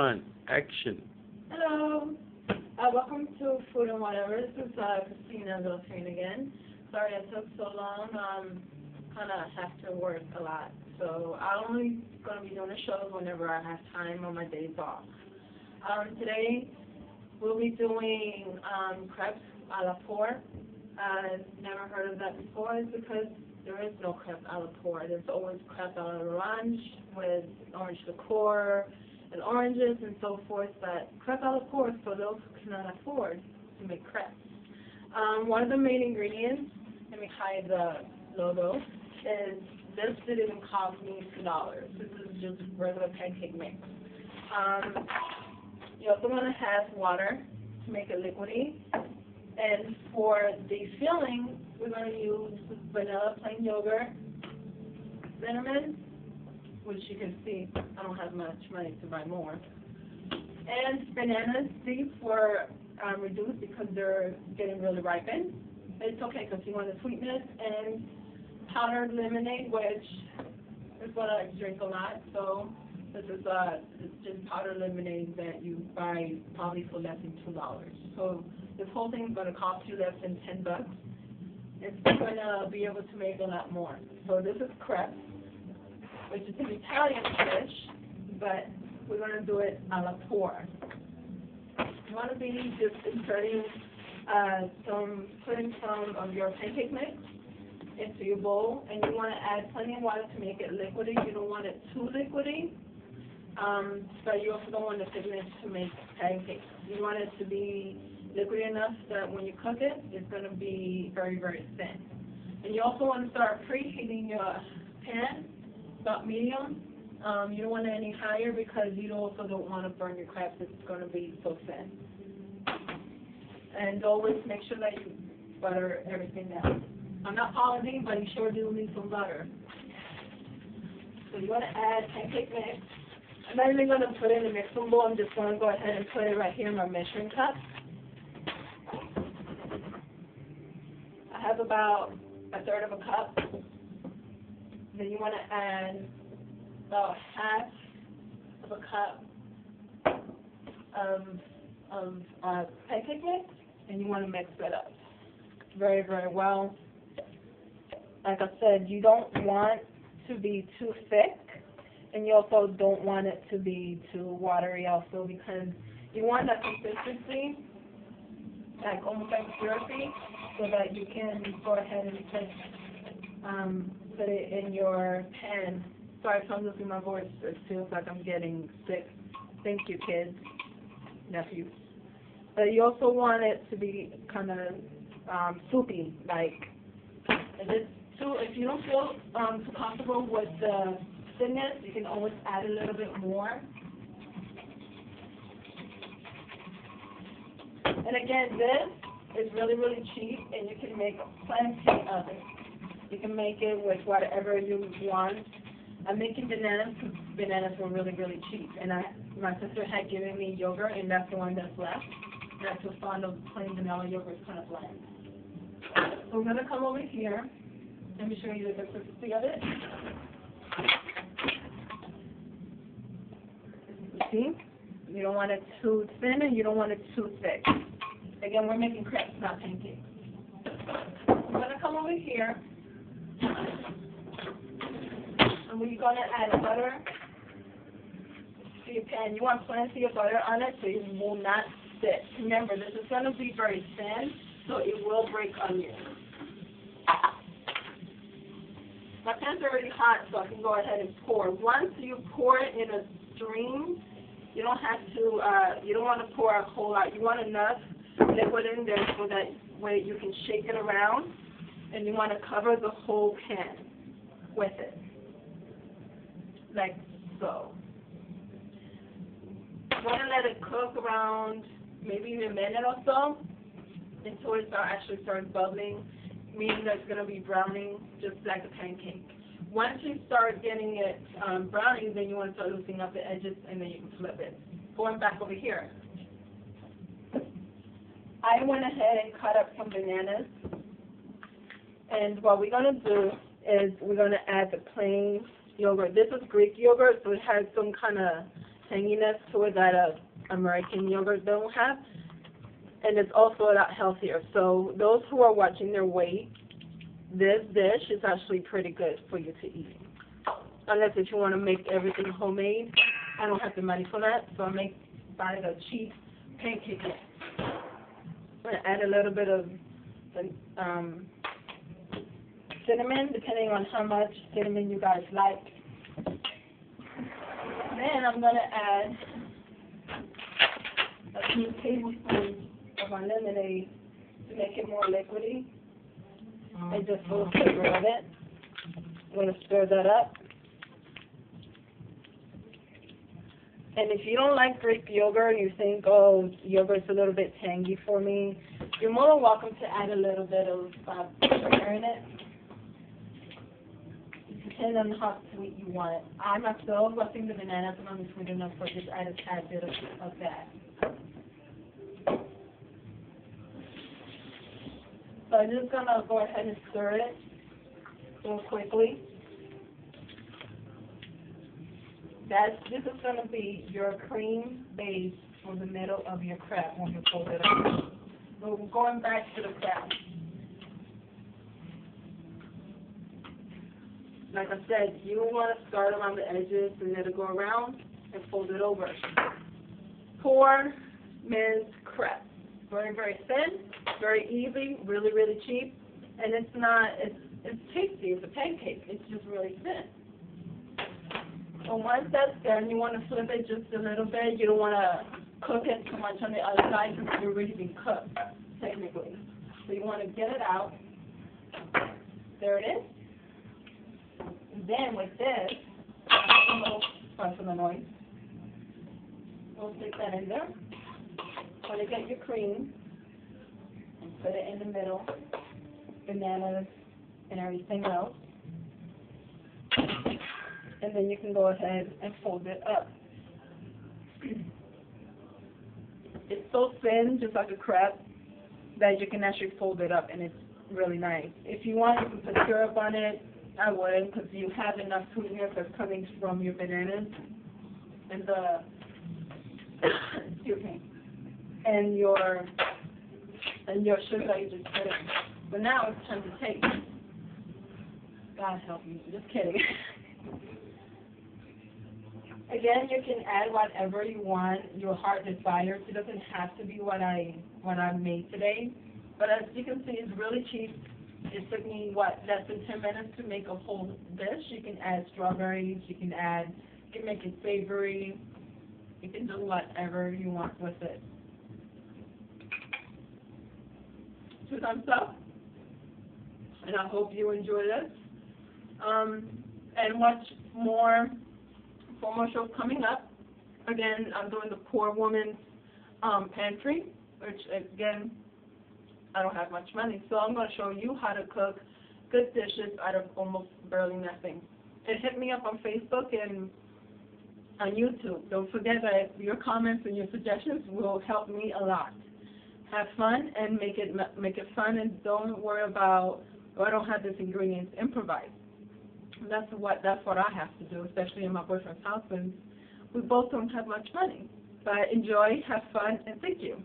on, action. Hello. Welcome to Food and Whatever. This is Christina Delphine again. Sorry it took so long. Kind of have to work a lot. So I'm only going to be doing the shows whenever I have time on my days off. Today we'll be doing crepes a la poor. I've never heard of that before. It's because there is no crepe a la poor. There's always crepe a l'orange with orange liqueur and oranges and so forth, but crepe a la poor is for those who cannot afford to make crepes. One of the main ingredients, let me hide the logo, is this didn't even cost me $2. This is just regular pancake mix. You also want to have water to make it liquidy. And for the filling, we're going to use vanilla plain yogurt, cinnamon, which you can see I don't have much money to buy more, and banana seeds were reduced because they're getting really ripened. It's okay because you want the sweetness, and powdered lemonade, which is what I drink a lot. So this is it's just powdered lemonade that you buy probably for less than $2. So this whole thing is going to cost you less than $10. It's going to be able to make a lot more. So this is crepes, which is an Italian dish, but we're going to do it a la poor. You want to be just inserting putting some of your pancake mix into your bowl, and you want to add plenty of water to make it liquidy. You don't want it too liquidy, but you also don't want the thickness to make pancakes. You want it to be liquidy enough that when you cook it, it's going to be very, very thin. And you also want to start preheating your pan, about medium. You don't want it any higher because you also don't want to burn your crepes if it's going to be so thin. And always make sure that you butter everything down. I'm not polising, but you sure do need some butter. So you want to add pancake mix. I'm not even going to put it in a mixing bowl. I'm just going to go ahead and put it right here in my measuring cup. I have about 1/3 of a cup. Then you want to add about 1/2 of a cup of pancake mix, and you want to mix it up very, very well. Like I said, you don't want to be too thick, and you also don't want it to be too watery also, because you want that consistency, like almost like syrupy, so that you can go ahead and put it in your pan. Sorry if I'm losing my voice. It feels like I'm getting sick. Thank you, kids, nephews. But you also want it to be kind of soupy, like if you don't feel too comfortable with the thickness, you can always add a little bit more. And again, this is really, really cheap, and you can make plenty of it. You can make it with whatever you want. I'm making bananas because bananas were really, really cheap. And my sister had given me yogurt, and that's the one that's left. Not so fond of plain vanilla yogurt. It's kind of bland. So we're going to come over here. Let me show you the consistency of it. You see? You don't want it too thin, and you don't want it too thick. Again, we're making crepes, not pancakes. I'm going to come over here, and we're going to add butter to your pan. You want plenty of butter on it so it will not stick. Remember, this is going to be very thin, so it will break on you. My pan's already hot, so I can go ahead and pour. Once you pour it in a stream, you don't have to, you don't want to pour a whole lot. You want enough liquid in there so that way you can shake it around, and you want to cover the whole pan with it, like so. You want to let it cook around maybe a minute or so until it actually starts bubbling, meaning that it's going to be browning just like a pancake. Once you start getting it browning, then you want to start loosening up the edges, and then you can flip it. Going back over here, I went ahead and cut up some bananas, and what we're going to do is we're going to add the plain yogurt. This is Greek yogurt, so it has some kind of tanginess to it that American yogurt don't have, and it's also a lot healthier. So those who are watching their weight, this dish is actually pretty good for you to eat. Unless if you want to make everything homemade, I don't have the money for that, so I buy the cheap pancake mix. I'm going to add a little bit of cinnamon, depending on how much cinnamon you guys like. Then I'm going to add a few tablespoons of my lemonade to make it more liquidy. And just a little flavor of it. I'm going to stir that up. And if you don't like Greek yogurt, you think, oh, yogurt's a little bit tangy for me, you're more than welcome to add a little bit of sugar in it. Depending on how sweet you want it. I myself, I think the bananas are not sweet enough, so just add a tad bit of that. So I'm just going to go ahead and stir it real quickly. This is going to be your cream base for the middle of your crepe when you fold it up. So we're going back to the crepe. Like I said, you want to start around the edges and let it go around and fold it over. Poor minced crepe. Very, very thin, very easy, really, really cheap, and it's tasty. It's a pancake. It's just really thin. So once that's done, you want to flip it just a little bit. You don't want to cook it too much on the other side because it's already been cooked, technically. So you want to get it out. There it is. And then with this, sorry for the noise. We'll stick that in there. Want to get your cream and put it in the middle, bananas and everything else. And then you can go ahead and fold it up. It's so thin, just like a crepe, that you can actually fold it up, and it's really nice. If you want, you can put syrup on it. I wouldn't, because you have enough sweetness that's coming from your bananas and the excuse me, and your sugar that you just put in. But now it's time to taste. God help me, just kidding. Again, you can add whatever you want, your heart desires. It doesn't have to be what I made today. But as you can see, it's really cheap. It took me, less than 10 minutes to make a whole dish. You can add strawberries, you can make it savory. You can do whatever you want with it. 2 thumbs up. And I hope you enjoy this. And watch more promo shows coming up. Again, I'm doing the Poor Woman's Pantry, which again, I don't have much money, so I'm going to show you how to cook good dishes out of almost barely nothing. And hit me up on Facebook and on YouTube. Don't forget that your comments and your suggestions will help me a lot. Have fun and make it fun, and don't worry about, oh, I don't have this ingredients. Improvise. That's what I have to do, especially in my boyfriend's house, and we both don't have much money. But enjoy, have fun, and thank you.